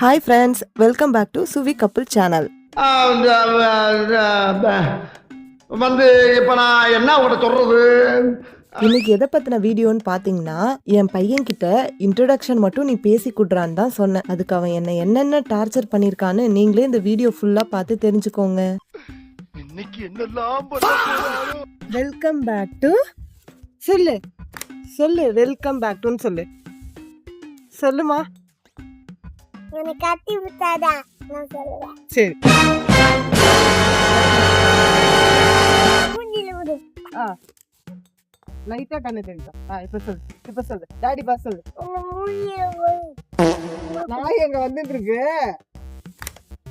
Hi friends, welcome back to Suvi Couple channel. வந்து இப்ப நான் என்ன உங்கள்கிட்ட சொல்றது? இன்னைக்கு எதை பத்தின வீடியோன்னு பாத்தீங்கன்னா, என் பையன் கிட்ட இன்ட்ரோடக்ஷன் மட்டும் நீ பேசி குடுறான்னு தான் சொன்னேன். அதுக்கு அவன் என்ன என்னென்ன டார்ச்சர் பண்ணிருக்கான்னு நீங்களே இந்த வீடியோ ஃபுல்லா பார்த்து தெரிஞ்சுக்கோங்க. இன்னைக்கு என்னெல்லாம் வெல்கம் பேக் டு சொல்லு சொல்லு வெல்கம் பேக் டுன்னு சொல்லு சொல்லுமா. கட்டி விட்டாதா நான் சொல்லுவேன். சரி மூஞ்சில விடு. லைட்டா கண்ணு தெரியுதா? இப்ப சொல்லு டாடி பா சொல்லு. மூஞ்சில விடு. நாய் எங்க வந்துட்டு இருக்கு,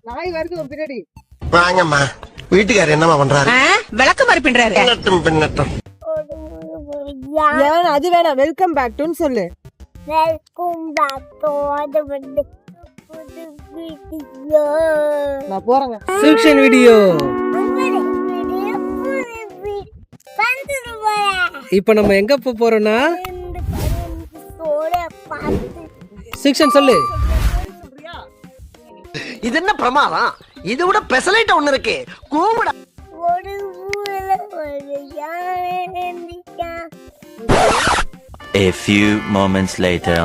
நாய் வருது உன் பின்னாடி. வாங்கம்மா, வீட்டுக்காரர் என்னமா பண்றாரு? விளக்கு மாதிரி பின்றாரு. பின்னட்டும் ஏன் அது வேணாம், வெல்கம் பேக் டுன்னு சொல்லு. வெல்கம் பேக் டு அது வந்து புது வீடியோ. நான் போறேங்க செக்ஷன் வீடியோ. இப்போ நம்ம எங்க போறோம்னா செக்ஷன் சொல்லு. இது என்ன பிரமாதம்? இது விட பெசலைட் ஒண்ணு இருக்கு. கூவுடா. ஒரு ஊர்ல ஒரு யானை A few moments later.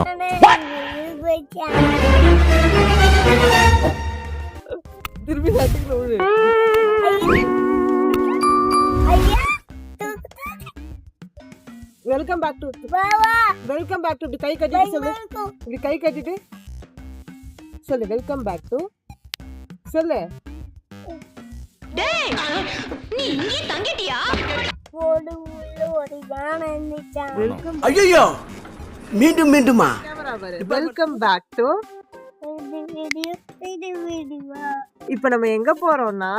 திருப்பி சாத்திட்டு விடு. Welcome back to welcome back to. இப்படி கை கட்டிட்டு சொல்லு. இப்படி கை கட்டிட்டு சொல்லு வெல்கம் பேக் டு சொல்லு. டேய் நீ இங்கே தங்கிட்டியா? ஒரு ஊர்ல ஒரு யானை இருந்துச்சாம். வெல்கம் ஐயோ, மீண்டும் மீண்டுமா? Welcome back to. இது வீடியோ. இப்போ நம்ம எங்க போறோம்னா,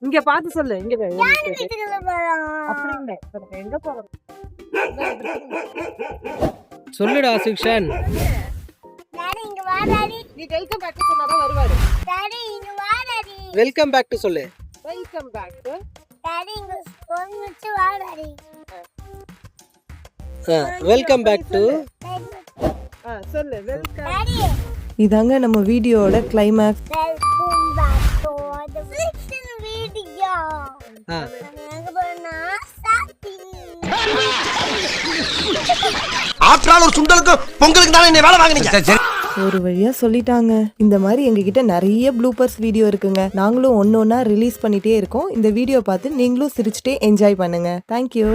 இங்க பார்த்து சொல்லு. இங்க வீட்டுக்குள்ள போறோம். அப்படி இல்ல, இப்ப நம்ம எங்க போறோம் சொல்லுடா செக்ஷன். டாடி இங்க வா டாடி. நீ வெல்கம் பேக் டு சொன்னாதான் வருவாரு. டாடி இங்க வா டாடி. வெல்கம் பேக் டு சொல்லு. Welcome back to. டாடி இங்க ஸ்கூல் முடிச்சு வா டாடி. வெல்கம் பேக் டு சொல்லு. வெல்கம். டாடி இதாங்க நம்ம வீடியோட climax. Welcome back to the fiction video. எங்க போறோம்னா சாத்தி. ஆற்றால் ஒரு சுண்டலுக்கு பொங்கலுக்கு தானே என்ன வேலை வாங்குனீங்க? ஒரு வழியா சொல்லிட்டாங்க. இந்த மாதிரி எங்ககிட்ட நிறைய ப்ளூப்பர்ஸ் வீடியோ இருக்குங்க. நாங்களும் ஒன்னொன்னா ரிலீஸ் பண்ணிட்டே இருக்கோம். இந்த வீடியோ பார்த்து நீங்களும் சிரிச்சுட்டே என்ஜாய் பண்ணுங்க. தேங்க்யூ.